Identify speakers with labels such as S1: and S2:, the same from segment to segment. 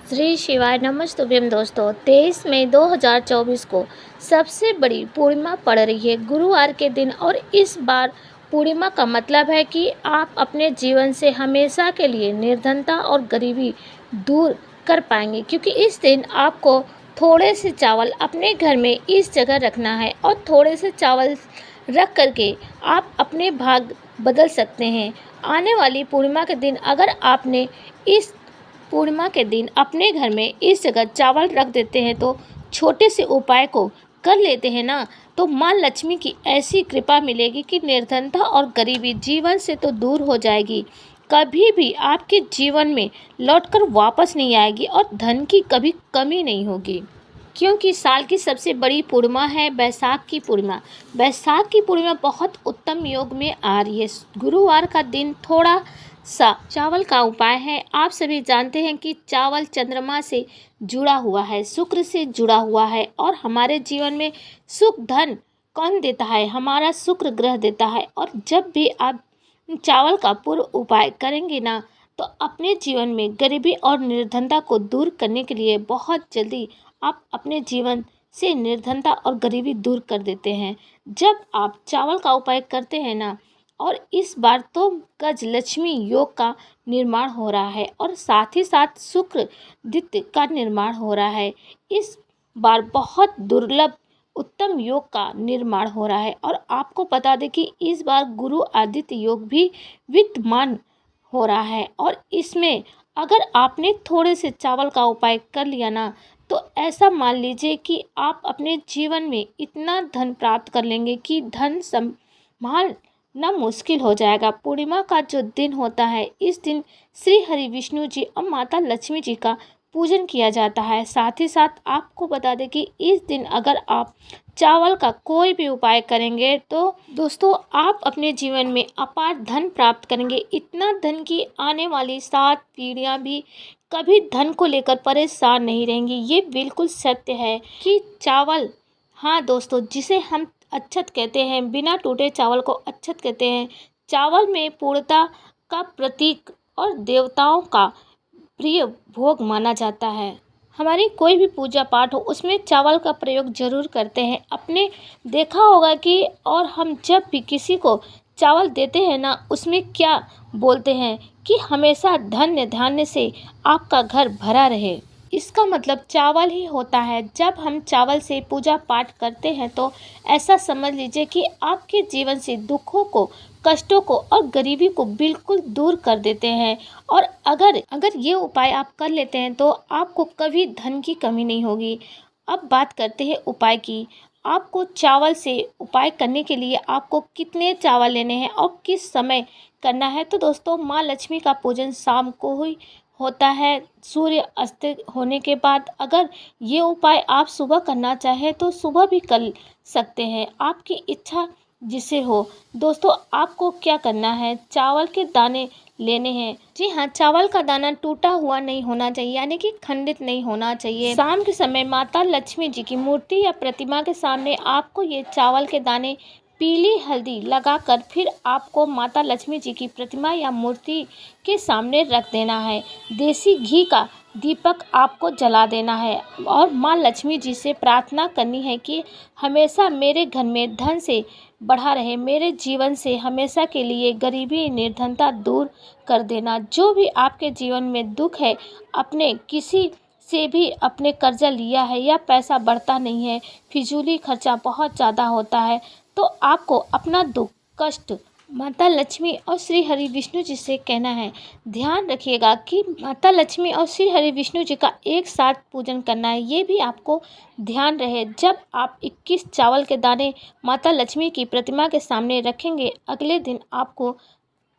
S1: श्री शिवाय नमस्तुभ्यम दोस्तों। 23 मई 2024 को सबसे बड़ी पूर्णिमा पड़ रही है गुरुवार के दिन। और इस बार पूर्णिमा का मतलब है कि आप अपने जीवन से हमेशा के लिए निर्धनता और गरीबी दूर कर पाएंगे, क्योंकि इस दिन आपको थोड़े से चावल अपने घर में इस जगह रखना है और थोड़े से चावल रख करके आप अपने भाग बदल सकते हैं। आने वाली पूर्णिमा के दिन अगर आपने इस पूर्णिमा के दिन अपने घर में इस जगह चावल रख देते हैं, तो छोटे से उपाय को कर लेते हैं ना, तो माँ लक्ष्मी की ऐसी कृपा मिलेगी कि निर्धनता और गरीबी जीवन से तो दूर हो जाएगी, कभी भी आपके जीवन में लौटकर वापस नहीं आएगी और धन की कभी कमी नहीं होगी। क्योंकि साल की सबसे बड़ी पूर्णिमा है बैसाख की पूर्णिमा। बैसाख की पूर्णिमा बहुत उत्तम योग में आ रही है। गुरुवार का दिन थोड़ा सा चावल का उपाय है। आप सभी जानते हैं कि चावल चंद्रमा से जुड़ा हुआ है, शुक्र से जुड़ा हुआ है, और हमारे जीवन में सुख धन कौन देता है? हमारा शुक्र ग्रह देता है। और जब भी आप चावल का पूर्व उपाय करेंगे ना, तो अपने जीवन में गरीबी और निर्धनता को दूर करने के लिए बहुत जल्दी आप अपने जीवन से निर्धनता और गरीबी दूर कर देते हैं। जब आप चावल का उपाय करते हैं ना, और इस बार तो गजलक्ष्मी योग का निर्माण हो रहा है और साथ ही साथ शुक्र दित्य का निर्माण हो रहा है। इस बार बहुत दुर्लभ उत्तम योग का निर्माण हो रहा है। और आपको बता दें कि इस बार गुरु आदित्य योग भी विद्यमान हो रहा है। और इसमें अगर आपने थोड़े से चावल का उपाय कर लिया ना, तो ऐसा मान लीजिए कि आप अपने जीवन में इतना धन प्राप्त कर लेंगे कि धन संभालना मुश्किल हो जाएगा। पूर्णिमा का जो दिन होता है, इस दिन श्री हरि विष्णु जी और माता लक्ष्मी जी का पूजन किया जाता है। साथ ही साथ आपको बता दें कि इस दिन अगर आप चावल का कोई भी उपाय करेंगे, तो दोस्तों आप अपने जीवन में अपार धन प्राप्त करेंगे। इतना धन की आने वाली 7 पीढ़ियां भी कभी धन को लेकर परेशान नहीं रहेंगी। ये बिल्कुल सत्य है कि चावल, हाँ दोस्तों, जिसे हम अक्षत कहते हैं, बिना टूटे चावल को अक्षत कहते हैं। चावल में पूर्णता का प्रतीक और देवताओं का प्रिय भोग माना जाता है। हमारी कोई भी पूजा पाठ हो, उसमें चावल का प्रयोग जरूर करते हैं। आपने देखा होगा कि और हम जब भी किसी को चावल देते हैं ना, उसमें क्या बोलते हैं कि हमेशा धन्य धान्य से आपका घर भरा रहे। इसका मतलब चावल ही होता है। जब हम चावल से पूजा पाठ करते हैं, तो ऐसा समझ लीजिए कि आपके जीवन से दुखों को, कष्टों को और गरीबी को बिल्कुल दूर कर देते हैं। और अगर ये उपाय आप कर लेते हैं, तो आपको कभी धन की कमी नहीं होगी। अब बात करते हैं उपाय की। आपको चावल से उपाय करने के लिए आपको कितने चावल लेने हैं और किस समय करना है? तो दोस्तों, माँ लक्ष्मी का पूजन शाम को ही होता है, सूर्य अस्त होने के बाद। अगर ये उपाय आप सुबह करना चाहें, तो सुबह भी कर सकते हैं, आपकी इच्छा जिसे हो। दोस्तों, आपको क्या करना है? चावल के दाने लेने हैं। जी हाँ, चावल का दाना टूटा हुआ नहीं होना चाहिए, यानी कि खंडित नहीं होना चाहिए। शाम के समय माता लक्ष्मी जी की मूर्ति या प्रतिमा के सामने आपको ये चावल के दाने पीली हल्दी लगाकर फिर आपको माता लक्ष्मी जी की प्रतिमा या मूर्ति के सामने रख देना है। देसी घी का दीपक आपको जला देना है और माँ लक्ष्मी जी से प्रार्थना करनी है कि हमेशा मेरे घर में धन से बढ़ा रहे, मेरे जीवन से हमेशा के लिए गरीबी निर्धनता दूर कर देना। जो भी आपके जीवन में दुख है, अपने किसी से भी अपने कर्जा लिया है या पैसा बढ़ता नहीं है, फिजूली खर्चा बहुत ज़्यादा होता है, तो आपको अपना दुख कष्ट माता लक्ष्मी और श्री हरि विष्णु जी से कहना है। ध्यान रखिएगा कि माता लक्ष्मी और श्री हरि विष्णु जी का एक साथ पूजन करना है, ये भी आपको ध्यान रहे। जब आप 21 चावल के दाने माता लक्ष्मी की प्रतिमा के सामने रखेंगे, अगले दिन आपको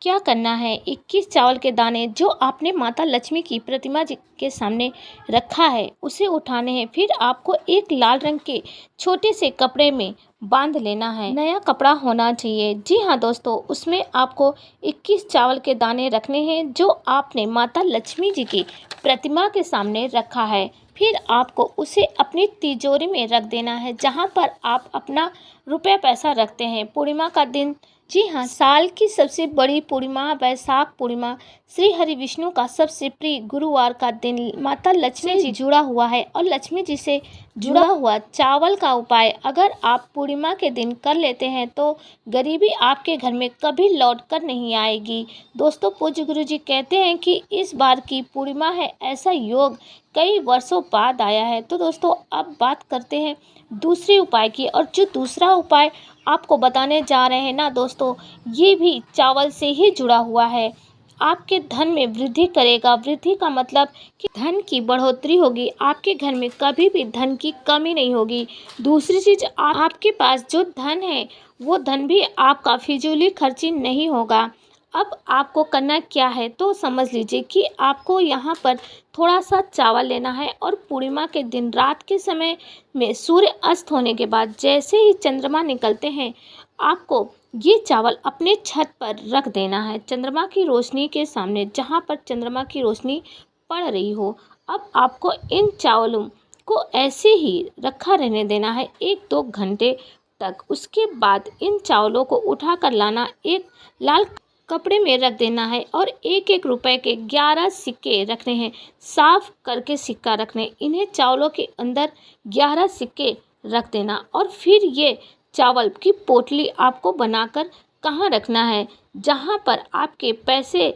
S1: क्या करना है? 21 चावल के दाने जो आपने माता लक्ष्मी की प्रतिमा जी के सामने रखा है, उसे उठाने हैं। फिर आपको एक लाल रंग के छोटे से कपड़े में बांध लेना है। नया कपड़ा होना चाहिए। जी हाँ दोस्तों, उसमें आपको 21 चावल के दाने रखने हैं जो आपने माता लक्ष्मी जी की प्रतिमा के सामने रखा है। फिर आपको उसे अपनी तिजोरी में रख देना है, जहाँ पर आप अपना रुपया पैसा रखते हैं। पूर्णिमा का दिन जी हाँ, साल की सबसे बड़ी पूर्णिमा वैशाख पूर्णिमा श्री हरि विष्णु का सबसे प्रिय गुरुवार का दिन माता लक्ष्मी जी जुड़ा हुआ है। और लक्ष्मी जी से जुड़ा हुआ चावल का उपाय अगर आप पूर्णिमा के दिन कर लेते हैं तो गरीबी आपके घर में कभी लौट कर नहीं आएगी। दोस्तों, पूज्य गुरु जी कहते हैं कि इस बार की पूर्णिमा है, ऐसा योग कई वर्षों बाद आया है। तो दोस्तों, अब बात करते हैं दूसरे उपाय की। और जो दूसरा उपाय आपको बताने जा रहे हैं ना दोस्तों, ये भी चावल से ही जुड़ा हुआ है। आपके धन में वृद्धि करेगा। वृद्धि का मतलब कि धन की बढ़ोतरी होगी। आपके घर में कभी भी धन की कमी नहीं होगी। दूसरी चीज़, आपके पास जो धन है वो धन भी आपका फिजूली खर्ची नहीं होगा। अब आपको करना क्या है तो समझ लीजिए कि आपको यहाँ पर थोड़ा सा चावल लेना है और पूर्णिमा के दिन रात के समय में सूर्य अस्त होने के बाद जैसे ही चंद्रमा निकलते हैं, आपको ये चावल अपने छत पर रख देना है, चंद्रमा की रोशनी के सामने, जहाँ पर चंद्रमा की रोशनी पड़ रही हो। अब आपको इन चावलों को ऐसे ही रखा रहने देना है 1-2 घंटे तक। उसके बाद इन चावलों को उठा कर लाना, एक लाल कपड़े में रख देना है और 1-1 रुपए के 11 सिक्के रखने हैं। साफ करके सिक्का रखने, इन्हें चावलों के अंदर 11 सिक्के रख देना। और फिर ये चावल की पोटली आपको बनाकर कहाँ रखना है, जहाँ पर आपके पैसे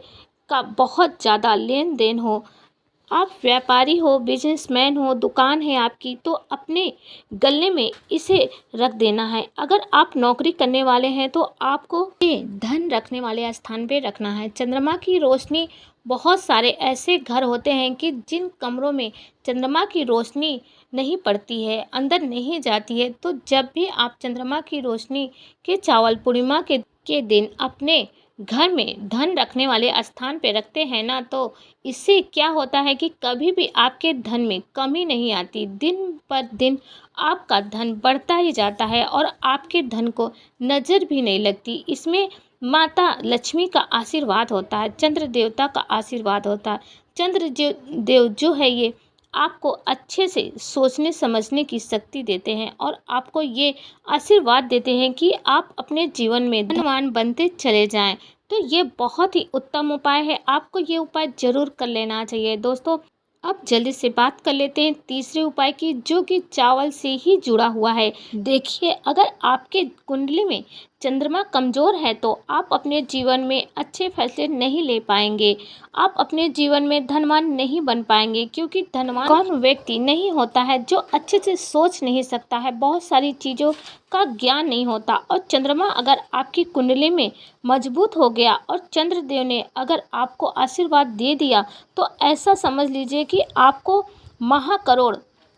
S1: का बहुत ज़्यादा लेन देन हो। आप व्यापारी हो, बिजनेसमैन हो, दुकान है आपकी, तो अपने गले में इसे रख देना है। अगर आप नौकरी करने वाले हैं तो आपको ये धन रखने वाले स्थान पे रखना है। चंद्रमा की रोशनी, बहुत सारे ऐसे घर होते हैं कि जिन कमरों में चंद्रमा की रोशनी नहीं पड़ती है, अंदर नहीं जाती है। तो जब भी आप चंद्रमा की रोशनी के चावल पूर्णिमा के दिन अपने घर में धन रखने वाले स्थान पे रखते हैं ना, तो इससे क्या होता है कि कभी भी आपके धन में कमी नहीं आती। दिन पर दिन आपका धन बढ़ता ही जाता है और आपके धन को नज़र भी नहीं लगती। इसमें माता लक्ष्मी का आशीर्वाद होता है, चंद्र देवता का आशीर्वाद होता है। चंद्र देव जो है ये आपको अच्छे से सोचने समझने की शक्ति देते हैं और आपको ये आशीर्वाद देते हैं कि आप अपने जीवन में धनवान बनते चले जाएं। तो ये बहुत ही उत्तम उपाय है, आपको ये उपाय जरूर कर लेना चाहिए। दोस्तों, अब जल्दी से बात कर लेते हैं तीसरे उपाय की, जो कि चावल से ही जुड़ा हुआ है। देखिए, अगर आपके कुंडली में चंद्रमा कमज़ोर है तो आप अपने जीवन में अच्छे फैसले नहीं ले पाएंगे। आप अपने जीवन में धनवान नहीं बन पाएंगे, क्योंकि धनवान कौन व्यक्ति नहीं होता है जो अच्छे से सोच नहीं सकता है, बहुत सारी चीज़ों का ज्ञान नहीं होता। और चंद्रमा अगर आपकी कुंडली में मजबूत हो गया और चंद्रदेव ने अगर आपको आशीर्वाद दे दिया, तो ऐसा समझ लीजिए कि आपको महाकरोड़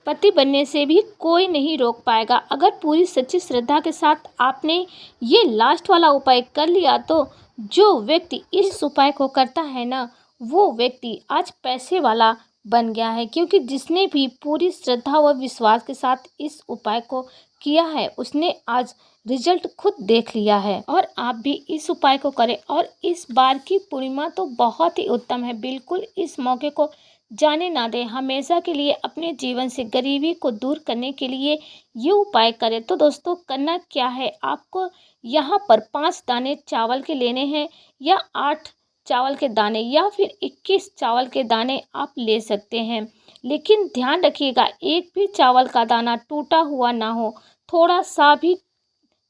S1: पति बनने से भी कोई नहीं रोक पाएगा। अगर पूरी सच्ची श्रद्धा के साथ आपने ये लास्ट वाला उपाय कर लिया, तो जो व्यक्ति इस उपाय को करता है ना, वो व्यक्ति आज पैसे वाला बन गया है, क्योंकि जिसने भी पूरी श्रद्धा व विश्वास के साथ इस उपाय को किया है, उसने आज रिजल्ट खुद देख लिया है। और आप भी इस उपाय को करें। और इस बार की पूर्णिमा तो बहुत ही उत्तम है, बिल्कुल इस मौके को जाने ना दें। हमेशा के लिए अपने जीवन से गरीबी को दूर करने के लिए ये उपाय करें। तो दोस्तों, करना क्या है, आपको यहाँ पर 5 दाने चावल के लेने हैं, या 8 चावल के दाने, या फिर 21 चावल के दाने आप ले सकते हैं। लेकिन ध्यान रखिएगा, एक भी चावल का दाना टूटा हुआ ना हो, थोड़ा सा भी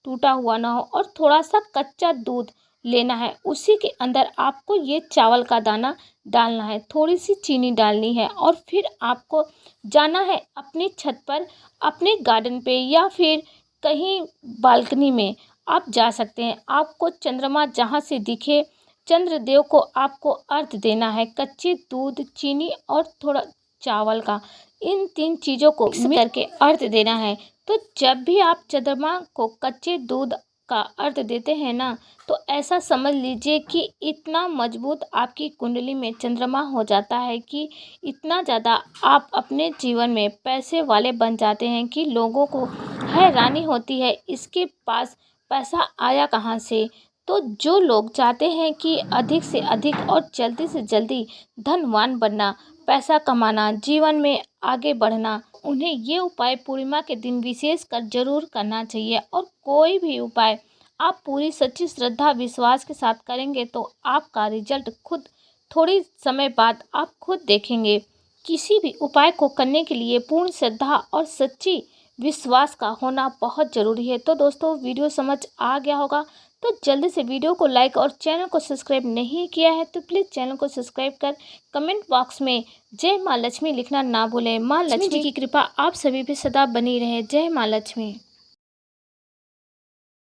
S1: टूटा हुआ ना हो, और थोड़ा सा कच्चा दूध लेना है। उसी के अंदर आपको ये चावल का दाना डालना है, थोड़ी सी चीनी डालनी है, और फिर आपको जाना है अपनी छत पर, अपने गार्डन पे, या फिर कहीं बालकनी में आप जा सकते हैं। आपको चंद्रमा जहाँ से दिखे, चंद्रदेव को आपको अर्घ्य देना है। कच्चे दूध, चीनी और थोड़ा चावल का, इन 3 चीज़ों को मिक्स करके अर्घ्य देना है। तो जब भी आप चंद्रमा को कच्चे दूध का अर्घ्य देते हैं ना, तो ऐसा समझ लीजिए कि इतना मजबूत आपकी कुंडली में चंद्रमा हो जाता है कि इतना ज़्यादा आप अपने जीवन में पैसे वाले बन जाते हैं कि लोगों को हैरानी होती है, इसके पास पैसा आया कहाँ से। तो जो लोग चाहते हैं कि अधिक से अधिक और जल्दी से जल्दी धनवान बनना, पैसा कमाना, जीवन में आगे बढ़ना, उन्हें ये उपाय पूर्णिमा के दिन विशेष कर जरूर करना चाहिए। और कोई भी उपाय आप पूरी सच्ची श्रद्धा विश्वास के साथ करेंगे तो आपका रिजल्ट खुद थोड़ी समय बाद आप खुद देखेंगे। किसी भी उपाय को करने के लिए पूर्ण श्रद्धा और सच्ची विश्वास का होना बहुत ज़रूरी है। तो दोस्तों, वीडियो समझ आ गया होगा, तो जल्दी से वीडियो को लाइक और चैनल को सब्सक्राइब नहीं किया है तो प्लीज़ चैनल को सब्सक्राइब कर कमेंट बॉक्स में जय माँ लक्ष्मी लिखना ना भूलें। माँ लक्ष्मी जी की कृपा आप सभी पे सदा बनी रहे। जय माँ लक्ष्मी।